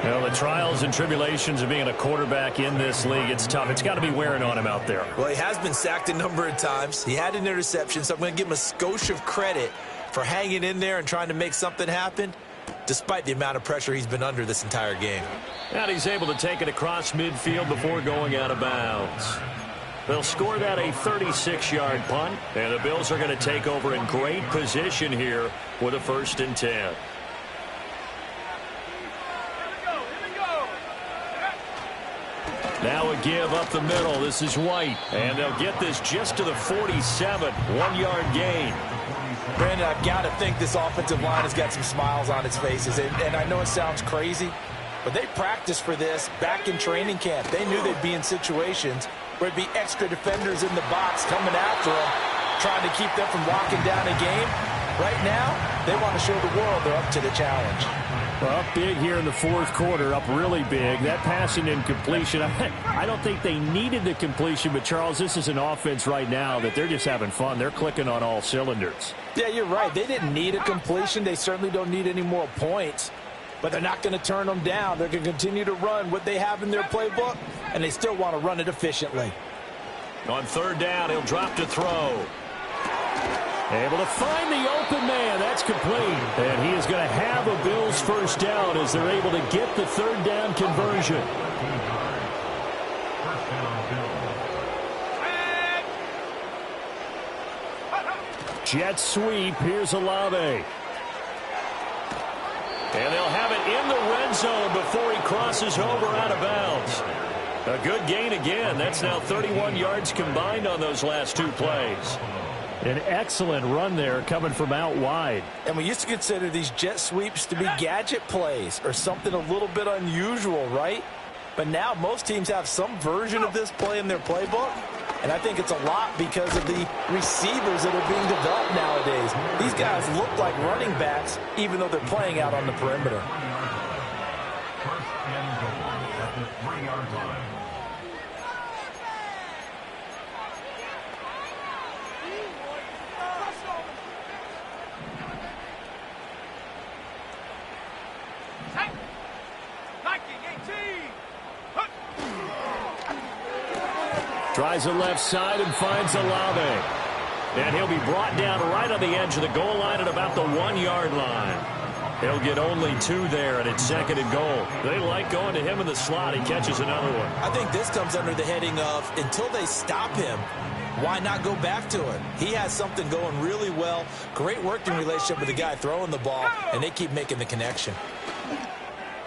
Well, the trials and tribulations of being a quarterback in this league, it's tough. It's got to be wearing on him out there. Well, he has been sacked a number of times. He had an interception, so I'm going to give him a skosh of credit for hanging in there and trying to make something happen, despite the amount of pressure he's been under this entire game. And he's able to take it across midfield before going out of bounds. They'll score that a 36-yard punt, and the Bills are going to take over in great position here with a 1st and 10. Now a give up the middle. This is White, and they'll get this just to the 47. 1-yard gain. Brandon, I've got to think this offensive line has got some smiles on its faces, and I know it sounds crazy, but they practiced for this back in training camp. They knew they'd be in situations where it'd be extra defenders in the box coming after them, trying to keep them from locking down a game. Right now, they want to show the world they're up to the challenge. Well, up big here in the 4th quarter, up really big. That passing incompletion, I don't think they needed the completion, but Charles, this is an offense right now that they're just having fun. They're clicking on all cylinders. Yeah, you're right. They didn't need a completion. They certainly don't need any more points, but they're not going to turn them down. They're going to continue to run what they have in their playbook, and they still want to run it efficiently. On 3rd down, he'll drop to throw. Able to find the open man. That's complete. And he is going to have a Bills 1st down as they're able to get the 3rd down conversion. Jet sweep. Here's Olave. And they'll have it in the red zone before he crosses over out of bounds. A good gain again. That's now 31 yards combined on those last two plays. An excellent run there coming from out wide. And we used to consider these jet sweeps to be gadget plays or something a little bit unusual, right? But now most teams have some version of this play in their playbook. And I think it's a lot because of the receivers that are being developed nowadays. These guys look like running backs even though they're playing out on the perimeter. First and goal at the 3-yard line. Tries the left side and finds Olave. And he'll be brought down right on the edge of the goal line at about the 1-yard line. He'll get only 2 there, and it's 2nd and goal. They like going to him in the slot. He catches another one. I think this comes under the heading of until they stop him, why not go back to it? He has something going really well. Great working relationship with the guy throwing the ball, and they keep making the connection.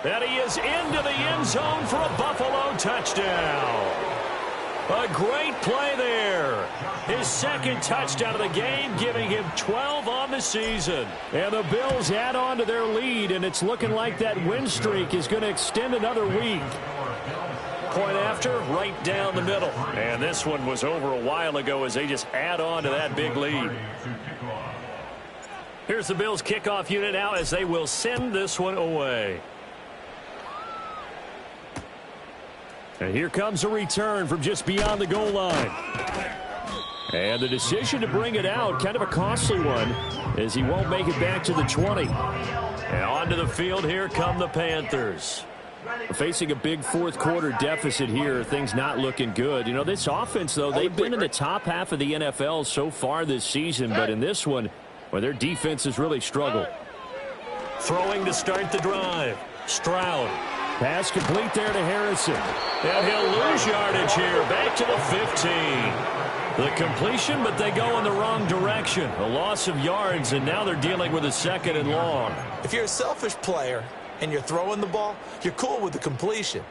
And he is into the end zone for a Buffalo touchdown. A great play there. His 2nd touchdown of the game, giving him 12 on the season. And the Bills add on to their lead, and it's looking like that win streak is going to extend another week. Point after, right down the middle. And this one was over a while ago as they just add on to that big lead. Here's the Bills kickoff unit now as they will send this one away. And here comes a return from just beyond the goal line. And the decision to bring it out, kind of a costly one, as he won't make it back to the 20. And onto the field, here come the Panthers. Facing a big fourth-quarter deficit here, things not looking good. You know, this offense, though, they've been in the top half of the NFL so far this season, but in this one, well, their defense has really struggled. Throwing to start the drive. Stroud. Pass complete there to Harrison. And he'll lose yardage here. Back to the 15. The completion, but they go in the wrong direction. A loss of yards, and now they're dealing with a 2nd and long. If you're a selfish player and you're throwing the ball, you're cool with the completion.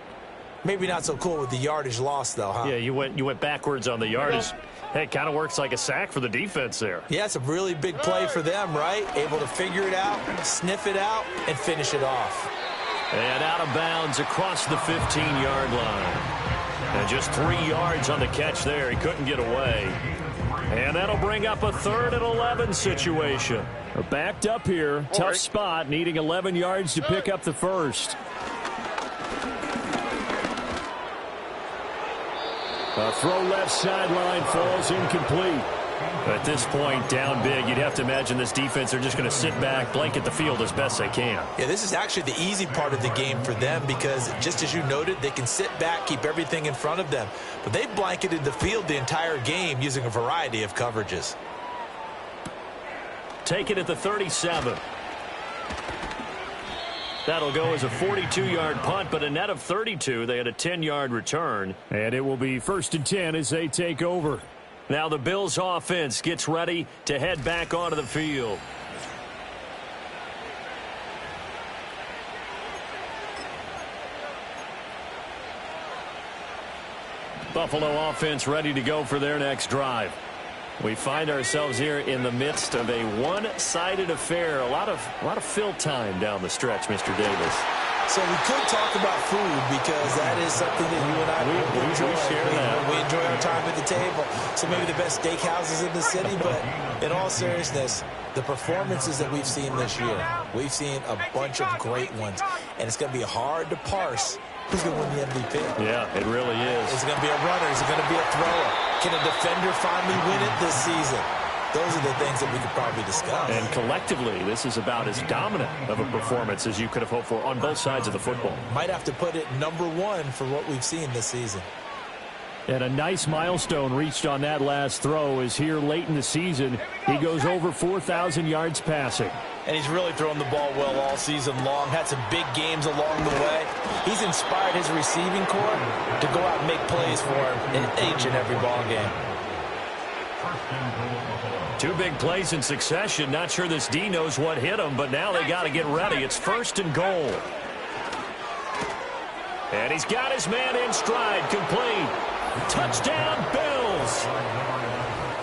Maybe not so cool with the yardage loss, though, huh? Yeah, you went backwards on the yardage. Hey, it kind of works like a sack for the defense there. Yeah, it's a really big play for them, right? Able to figure it out, sniff it out, and finish it off. And out of bounds across the 15-yard line. And just 3 yards on the catch there. He couldn't get away. And that'll bring up a 3rd and 11 situation. Backed up here. Tough spot, needing 11 yards to pick up the first. A throw left sideline falls incomplete. At this point, down big, you'd have to imagine this defense are just going to sit back, blanket the field as best they can. Yeah, this is actually the easy part of the game for them because, just as you noted, they can sit back, keep everything in front of them. But they've blanketed the field the entire game using a variety of coverages. Take it at the 37. That'll go as a 42-yard punt, but a net of 32. They had a 10-yard return. And it will be 1st and 10 as they take over. Now the Bills offense gets ready to head back onto the field. Buffalo offense ready to go for their next drive. We find ourselves here in the midst of a one-sided affair. A lot of fill time down the stretch, Mr. Davis. So we could talk about food because that is something that you and I enjoy. We enjoy our time at the table. So maybe the best steakhouses in the city, but in all seriousness, the performances that we've seen this year, we've seen a bunch of great ones, and it's going to be hard to parse who's going to win the MVP. Yeah, it really is. Is it going to be a runner? Is it going to be a thrower? Can a defender finally win it this season? Those are the things that we could probably discuss. And collectively, this is about as dominant of a performance as you could have hoped for on both sides of the football. Might have to put it #1 for what we've seen this season. And a nice milestone reached on that last throw is here late in the season. He goes over 4,000 yards passing. And he's really thrown the ball well all season long. Had some big games along the way. He's inspired his receiving corps to go out and make plays for him in each and every ball game. Two big plays in succession. Not sure this D knows what hit him, but now they got to get ready. It's 1st and goal. And he's got his man in stride, complete. Touchdown, Bills.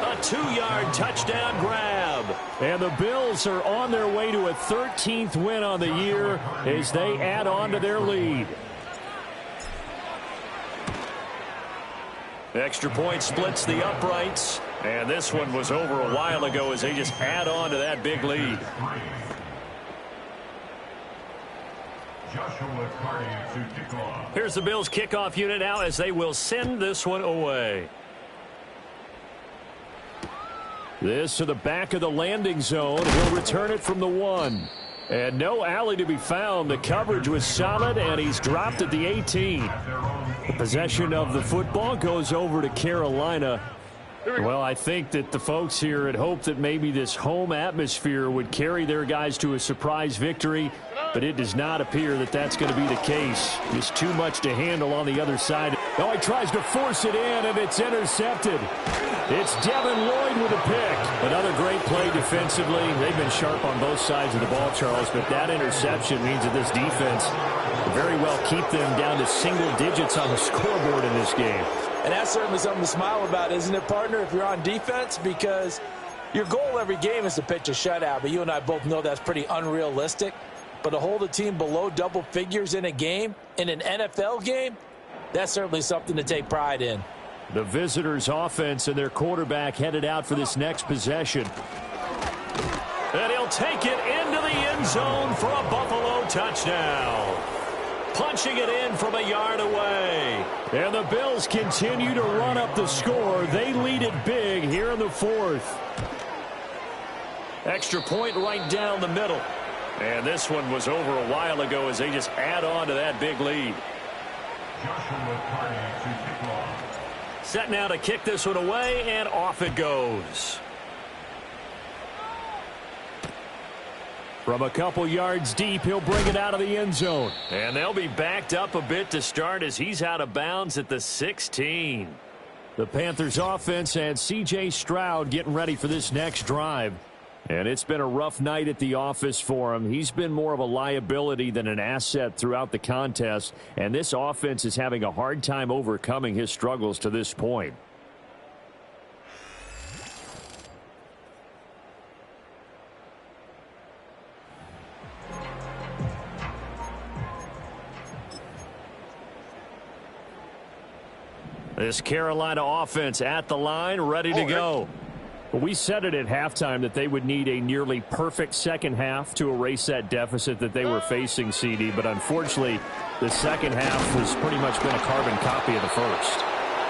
A 2-yard touchdown grab. And the Bills are on their way to a 13th win on the year as they add on to their lead. Extra point splits the uprights. And this one was over a while ago as they just add on to that big lead. Here's the Bills kickoff unit now as they will send this one away. This to the back of the landing zone. He'll return it from the 1. And no alley to be found. The coverage was solid, and he's dropped at the 18. The possession of the football goes over to Carolina. Well, I think that the folks here had hoped that maybe this home atmosphere would carry their guys to a surprise victory, but it does not appear that that's going to be the case. Just too much to handle on the other side. Oh, he tries to force it in, and it's intercepted. It's Devin Lloyd with a pick. Another great play defensively. They've been sharp on both sides of the ball, Charles, but that interception means that this defense will very well keep them down to single digits on the scoreboard in this game. And that's certainly something to smile about, isn't it, partner, if you're on defense? Because your goal every game is to pitch a shutout, but you and I both know that's pretty unrealistic. But to hold a team below double figures in a game, in an NFL game, that's certainly something to take pride in. The visitors' offense and their quarterback headed out for this next possession. And he'll take it into the end zone for a Buffalo touchdown. Punching it in from a yard away. And the Bills continue to run up the score. They lead it big here in the 4th. Extra point right down the middle. And this one was over a while ago as they just add on to that big lead. Set now to kick this one away, and off it goes. From a couple yards deep, he'll bring it out of the end zone. And they'll be backed up a bit to start as he's out of bounds at the 16. The Panthers offense and C.J. Stroud getting ready for this next drive. And it's been a rough night at the office for him. He's been more of a liability than an asset throughout the contest. And this offense is having a hard time overcoming his struggles to this point. This Carolina offense at the line, ready to go. Well, we said it at halftime that they would need a nearly perfect second half to erase that deficit that they were facing, CD. But unfortunately, the second half has pretty much been a carbon copy of the first.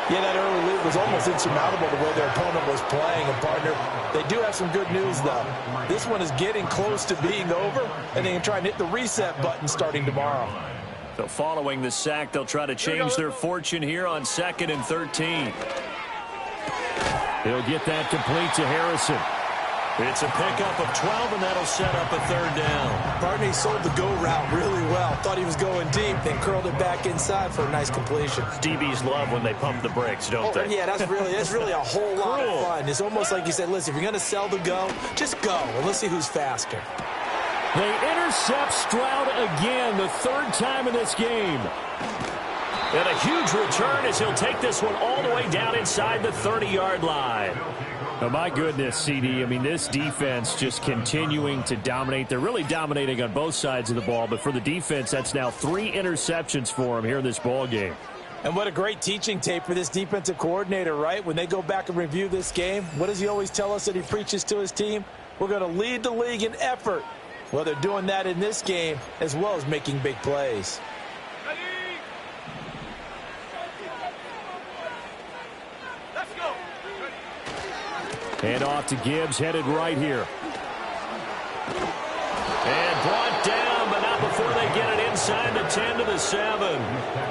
Yeah, that early lead was almost insurmountable the way their opponent was playing. And, partner, they do have some good news, though. This one is getting close to being over, and they can try and hit the reset button starting tomorrow. So following the sack, they'll try to change their fortune here on 2nd and 13. He'll get that complete to Harrison. It's a pickup of 12, and that'll set up a 3rd down. Pardon me, sold the go route really well. Thought he was going deep, then curled it back inside for a nice completion. DBs love when they pump the brakes, don't they? Yeah, that's really a whole lot of fun. It's almost like you said, listen, if you're going to sell the go, just go, and let's see who's faster. They intercept Stroud again, the 3rd time in this game. And a huge return as he'll take this one all the way down inside the 30-yard line. Oh, my goodness, CD. I mean, this defense just continuing to dominate. They're really dominating on both sides of the ball, but for the defense, that's now 3 interceptions for them here in this ball game. And what a great teaching tape for this defensive coordinator, right? When they go back and review this game, what does he always tell us that he preaches to his team? We're going to lead the league in effort. Well, they're doing that in this game as well as making big plays. And off to Gibbs, headed right here. And brought down, but not before they get it inside the 10 to the 7.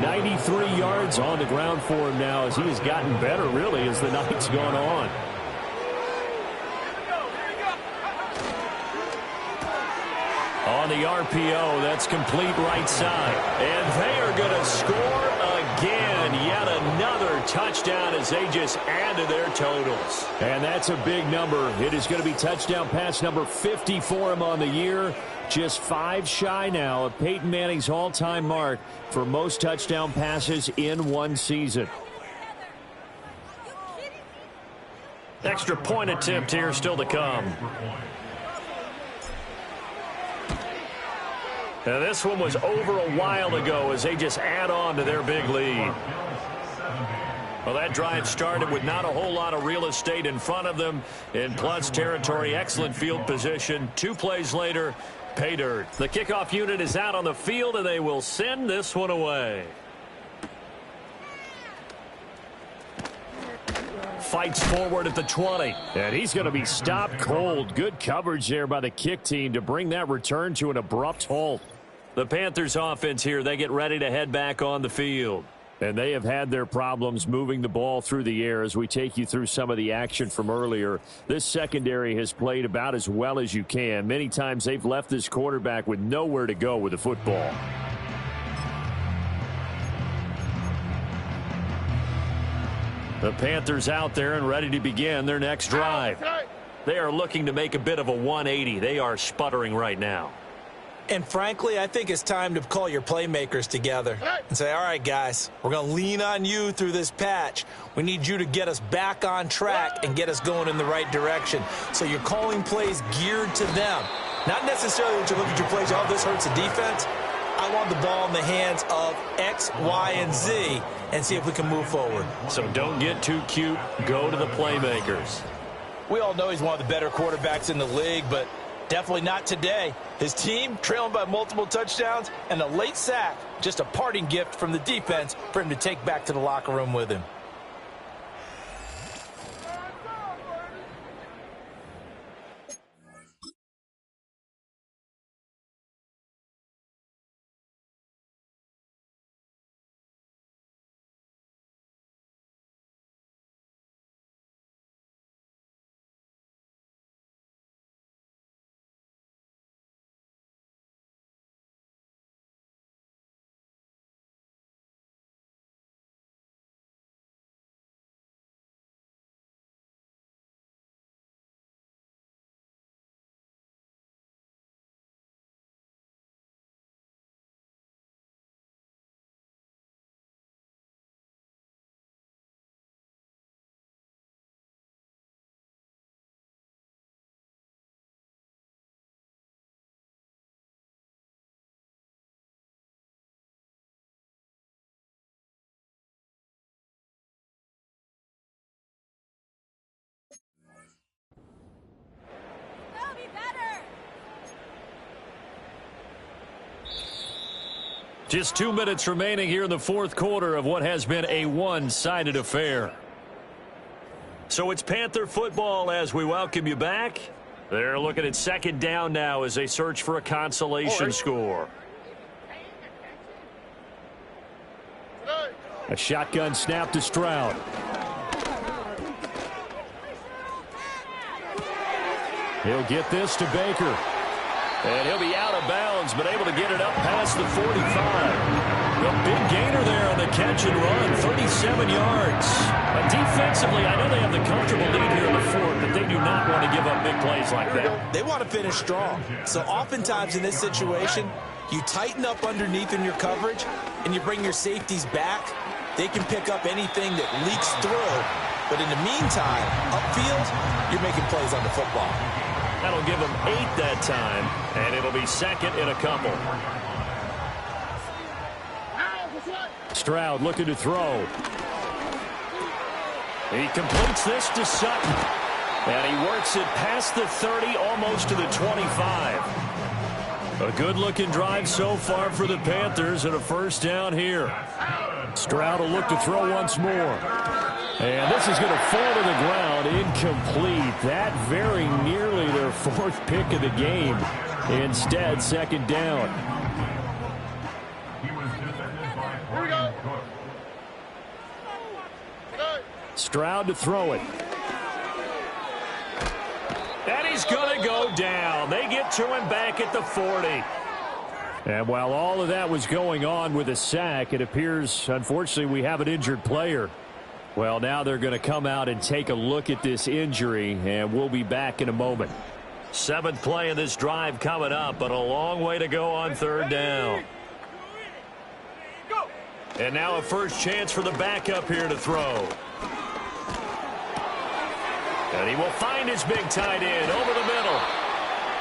93 yards on the ground for him now as he has gotten better, really, as the night's gone on. On on the RPO. That's complete right side. And they are going to score again. Yet another touchdown as they just add to their totals. And that's a big number. It is going to be touchdown pass number 50 for him on the year. Just 5 shy now of Peyton Manning's all-time mark for most touchdown passes in one season. Extra point attempt here still to come. Now this one was over a while ago as they just add on to their big lead. Well, that drive started with not a whole lot of real estate in front of them in plus territory. Excellent field position. 2 plays later, pay dirt. The kickoff unit is out on the field, and they will send this one away. Fights forward at the 20. And he's going to be stopped cold. Good coverage there by the kick team to bring that return to an abrupt halt. The Panthers offense here, they get ready to head back on the field. And they have had their problems moving the ball through the air as we take you through some of the action from earlier. This secondary has played about as well as you can. Many times they've left this quarterback with nowhere to go with the football. The Panthers out there and ready to begin their next drive. They are looking to make a bit of a 180. They are sputtering right now. And frankly, I think it's time to call your playmakers together and say, all right, guys, we're going to lean on you through this patch. We need you to get us back on track and get us going in the right direction. So you're calling plays geared to them. Not necessarily that you look at your plays, oh, this hurts the defense. I want the ball in the hands of X, Y, and Z and see if we can move forward. So don't get too cute. Go to the playmakers. We all know he's one of the better quarterbacks in the league, but definitely not today. His team trailing by multiple touchdowns and a late sack. Just a parting gift from the defense for him to take back to the locker room with him. Just 2 minutes remaining here in the fourth quarter of what has been a one-sided affair. So it's Panther football as we welcome you back. They're looking at second down now as they search for a consolation score. A shotgun snap to Stroud. He'll get this to Baker. And he'll be out of bounds, but able to get it up past the 45. A big gainer there on the catch and run, 37 yards. Defensively, I know they have the comfortable lead here in the fourth, but they do not want to give up big plays like that. They want to finish strong. So oftentimes in this situation, you tighten up underneath in your coverage, and you bring your safeties back. They can pick up anything that leaks through. But in the meantime, upfield, you're making plays on the football. That'll give them 8 that time, and it'll be second in a couple. Stroud looking to throw. He completes this to Sutton, and he works it past the 30, almost to the 25. A good-looking drive so far for the Panthers, and a first down here. Stroud will look to throw once more. And this is going to fall to the ground, incomplete. That very nearly their fourth pick of the game. Instead, second down. Here we go. Stroud to throw it. And he's going to go down. They get to him back at the 40. And while all of that was going on with a sack, it appears, unfortunately, we have an injured player. Well, now they're going to come out and take a look at this injury, and we'll be back in a moment. 7th play of this drive coming up, but a long way to go on 3rd down. And now a first chance for the backup here to throw. And he will find his big tight end over the middle.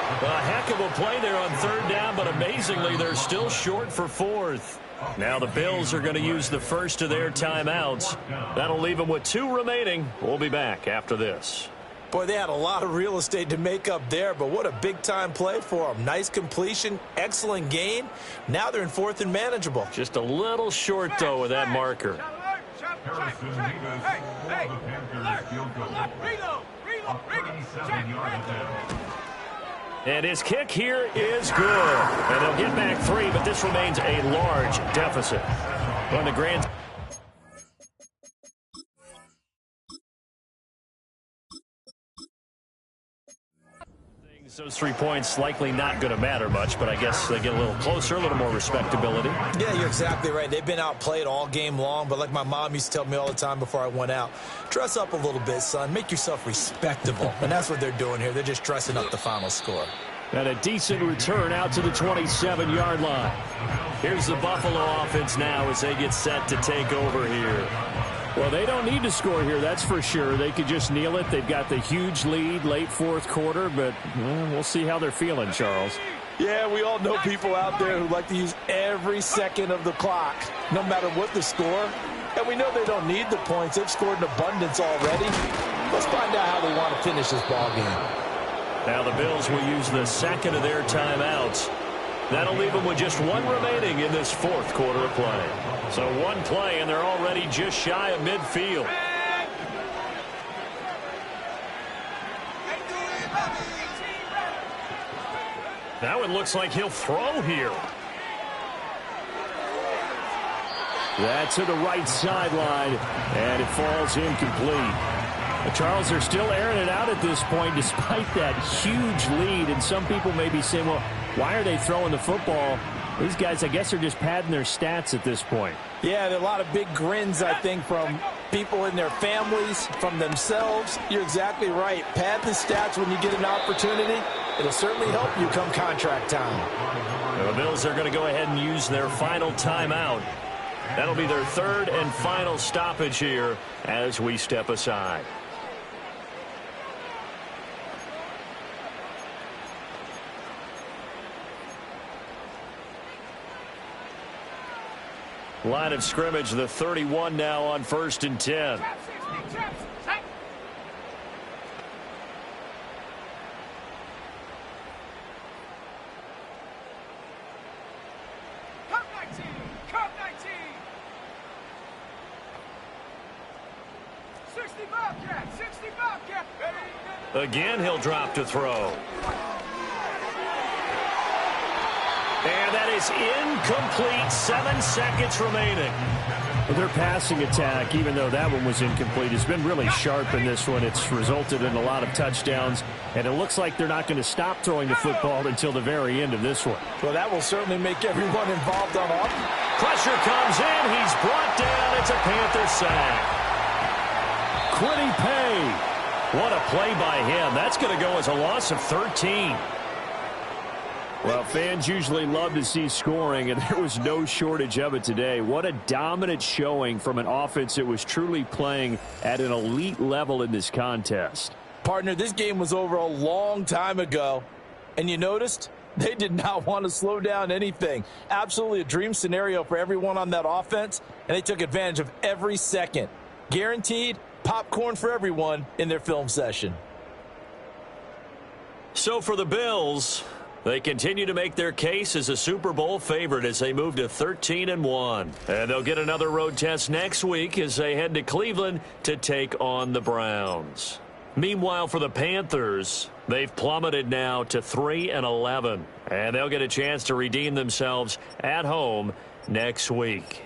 A heck of a play there on 3rd down, but amazingly, they're still short for 4th. Now the Bills are going to use the first of their timeouts. That'll leave them with 2 remaining. We'll be back after this. Boy, they had a lot of real estate to make up there, but what a big-time play for them. Nice completion, excellent gain. Now they're in 4th and manageable. Just a little short, though, with that marker. Harrison Davis for the Panthers field goal. A 37-yard attempt. And his kick here is good. And they'll get back 3, but this remains a large deficit. On the grand. Those 3 points likely not going to matter much, but I guess they get a little closer, a little more respectability. Yeah, you're exactly right. They've been outplayed all game long, but like my mom used to tell me all the time before I went out, dress up a little bit, son. Make yourself respectable. And that's what they're doing here. They're just dressing up the final score. And a decent return out to the 27-yard line. Here's the Buffalo offense now as they get set to take over here. Well, they don't need to score here, that's for sure. They could just kneel it. They've got the huge lead late 4th quarter, but we'll see how they're feeling, Charles. Yeah, we all know people out there who like to use every second of the clock, no matter what the score. And we know they don't need the points. They've scored in abundance already. Let's find out how they want to finish this ball game. Now the Bills will use the 2nd of their timeouts. That'll leave them with just 1 remaining in this 4th quarter of play. So 1 play, and they're already just shy of midfield. Now it looks like he'll throw here. That's to the right sideline, and it falls incomplete. Charles, they're still airing it out at this point despite that huge lead, and some people may be saying, well, why are they throwing the football? These guys, I guess, are just padding their stats at this point. Yeah, there are a lot of big grins, I think, from people in their families, from themselves. You're exactly right. Pad the stats when you get an opportunity. It'll certainly help you come contract time. The Bills are going to go ahead and use their final timeout. That'll be their 3rd and final stoppage here as we step aside. Line of scrimmage, the 31 now on 1st and 10. Again, he'll drop to throw. And that is incomplete. 7 seconds remaining. Their passing attack, even though that one was incomplete, has been really sharp in this one. It's resulted in a lot of touchdowns, and it looks like they're not going to stop throwing the football until the very end of this one. Well, that will certainly make everyone involved on offense. Pressure comes in. He's brought down. It's a Panther sack. Quiddy Pay. What a play by him. That's going to go as a loss of 13. Well, fans usually love to see scoring, and there was no shortage of it today. What a dominant showing from an offense that was truly playing at an elite level in this contest. Partner, this game was over a long time ago, and you noticed they did not want to slow down anything. Absolutely a dream scenario for everyone on that offense, and they took advantage of every second. Guaranteed popcorn for everyone in their film session. So for the Bills, they continue to make their case as a Super Bowl favorite as they move to 13-1. And they'll get another road test next week as they head to Cleveland to take on the Browns. Meanwhile, for the Panthers, they've plummeted now to 3-11. And they'll get a chance to redeem themselves at home next week.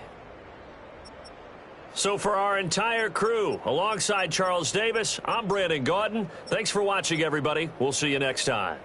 So for our entire crew, alongside Charles Davis, I'm Brandon Gaudin. Thanks for watching, everybody. We'll see you next time.